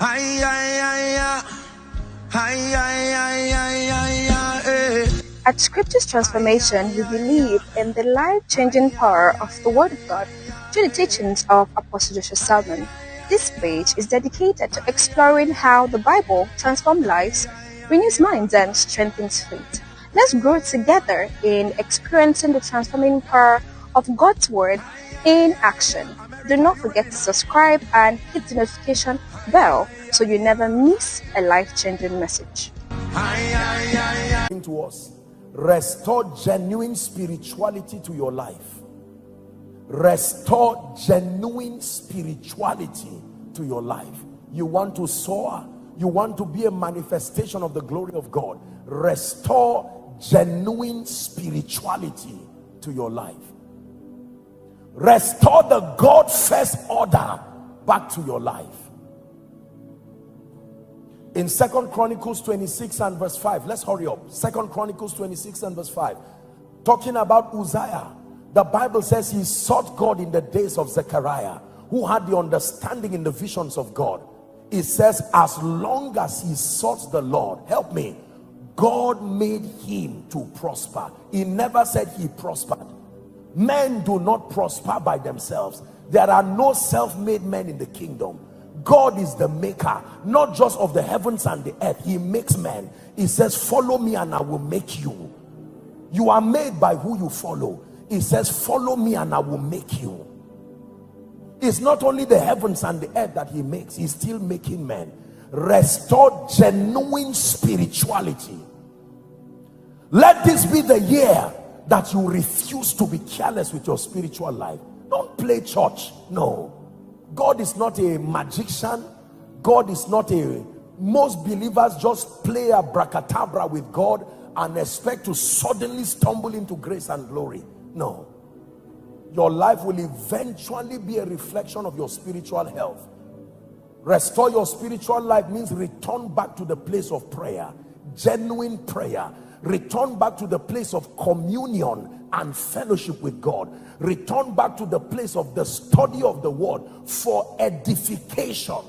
At Scripture's Transformation, we believe in the life-changing power of the Word of God through the teachings of Apostle Joshua Selman. This page is dedicated to exploring how the Bible transforms lives, renews minds, and strengthens faith. Let's grow together in experiencing the transforming power of God's Word in action. Do not forget to subscribe and hit the notification bell so you never miss a life-changing message. To us, restore genuine spirituality to your life. Restore genuine spirituality to your life. You want to soar, you want to be a manifestation of the glory of God. Restore genuine spirituality to your life. Restore the God first order back to your life. In 2 Chronicles 26 and verse 5, let's hurry up. 2 Chronicles 26 and verse 5, talking about Uzziah, the Bible says he sought God in the days of Zechariah, who had the understanding in the visions of God. It says as long as he sought the Lord, help me, God made him to prosper. He never said he prospered. Men do not prosper by themselves. There are no self-made men in the kingdom. God is the maker, not just of the heavens and the earth. He makes men. He says, follow me and I will make you. You are made by who you follow. He says, follow me and I will make you. It's not only the heavens and the earth that he makes. He's still making men. Restore genuine spirituality. Let this be the year that you refuse to be careless with your spiritual life. Don't play church. No. God is not a magician. God is not a... Most believers just play abracadabra with God and expect to suddenly stumble into grace and glory. No. Your life will eventually be a reflection of your spiritual health. Restore your spiritual life means return back to the place of prayer, genuine prayer. Return back to the place of communion and fellowship with God. Return back to the place of the study of the word for edification.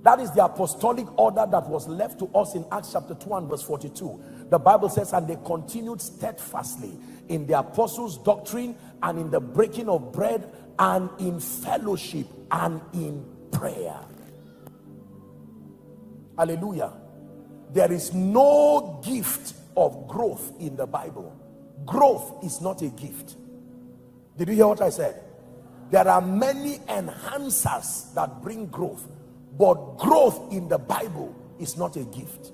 That is the apostolic order that was left to us in Acts chapter 2 and verse 42. The Bible says, and they continued steadfastly in the apostles' doctrine and in the breaking of bread and in fellowship and in prayer. Hallelujah. There is no gift of growth in the Bible. Growth is not a gift. Did you hear what I said? There are many enhancers that bring growth, but growth in the Bible is not a gift.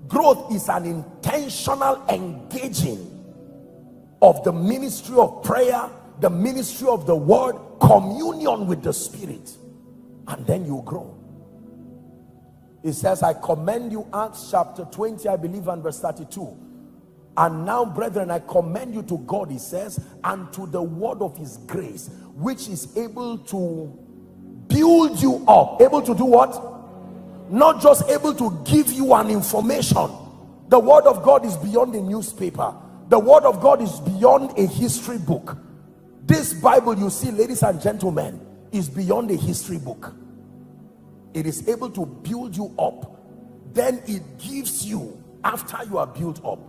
Growth is an intentional engaging of the ministry of prayer, the ministry of the word, communion with the Spirit, and then you grow. It says, I commend you, Acts chapter 20, I believe, and verse 32. And now, brethren, I commend you to God, he says, and to the word of his grace, which is able to build you up. Able to do what? Not just able to give you an information. The word of God is beyond a newspaper. The word of God is beyond a history book. This Bible you see, ladies and gentlemen, is beyond a history book. It is able to build you up. Then it gives you after you are built up.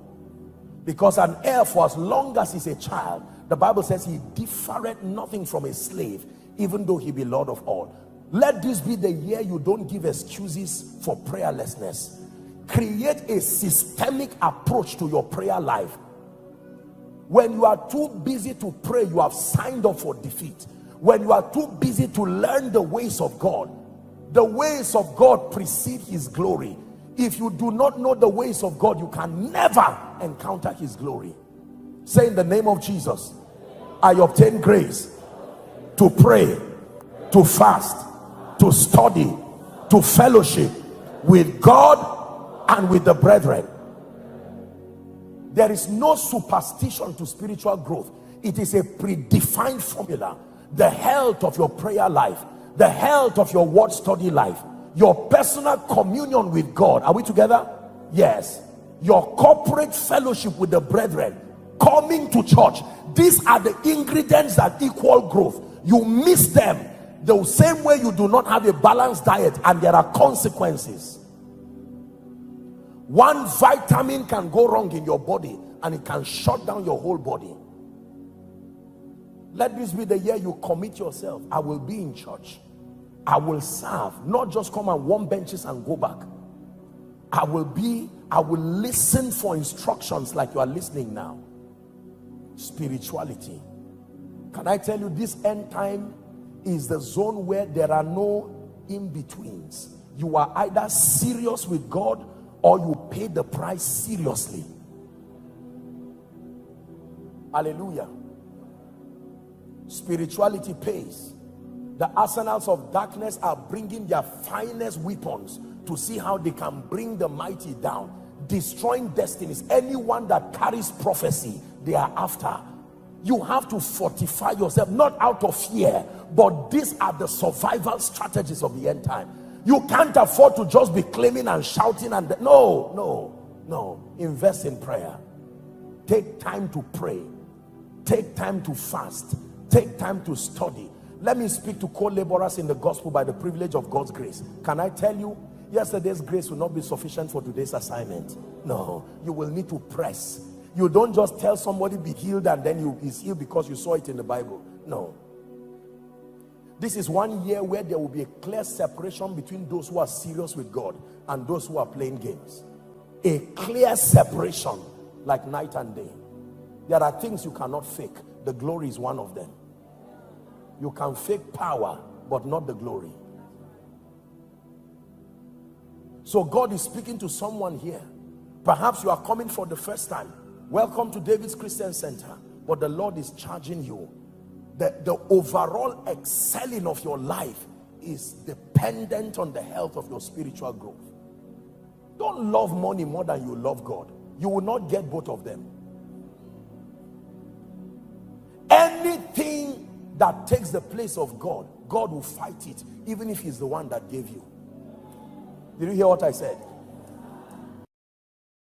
Because an heir, for as long as he's a child, the Bible says he differeth nothing from a slave, even though he be Lord of all. Let this be the year you don't give excuses for prayerlessness. Create a systemic approach to your prayer life. When you are too busy to pray, you have signed up for defeat. When you are too busy to learn the ways of God, the ways of God precede his glory. If you do not know the ways of God, you can never encounter his glory. Say, in the name of Jesus, I obtain grace to pray, to fast, to study, to fellowship with God and with the brethren. There is no superstition to spiritual growth. It is a predefined formula. The health of your prayer life, the health of your word study life, your personal communion with God. Are we together? Yes. Your corporate fellowship with the brethren, coming to church. These are the ingredients that equal growth. You miss them, The same way you do not have a balanced diet and there are consequences. One vitamin can go wrong in your body and it can shut down your whole body. Let this be the year you commit yourself. I will be in church. I will serve, not just come and warm benches and go back. I will listen for instructions like you are listening now. Spirituality. Can I tell you, this end time is the zone where there are no in-betweens. You are either serious with God or you pay the price seriously. Hallelujah. Spirituality pays. The arsenals of darkness are bringing their finest weapons to see how they can bring the mighty down, destroying destinies. Anyone that carries prophecy, they are after. You have to fortify yourself, not out of fear, but these are the survival strategies of the end time. You can't afford to just be claiming and shouting and no. Invest in prayer. Take time to pray. Take time to fast. Take time to study. Let me speak to co-laborers in the gospel by the privilege of God's grace. Can I tell you, yesterday's grace will not be sufficient for today's assignment. No, you will need to press. You don't just tell somebody be healed and then you is healed because you saw it in the Bible. No. This is 1 year where there will be a clear separation between those who are serious with God and those who are playing games. A clear separation like night and day. There are things you cannot fake. The glory is one of them. You can fake power, but not the glory. So God is speaking to someone here. Perhaps you are coming for the first time. Welcome to David's Christian Center. But the Lord is charging you. The overall excelling of your life is dependent on the health of your spiritual growth. Don't love money more than you love God. You will not get both of them. Anything that takes the place of God, God will fight it, even if he's the one that gave you. Did you hear what I said?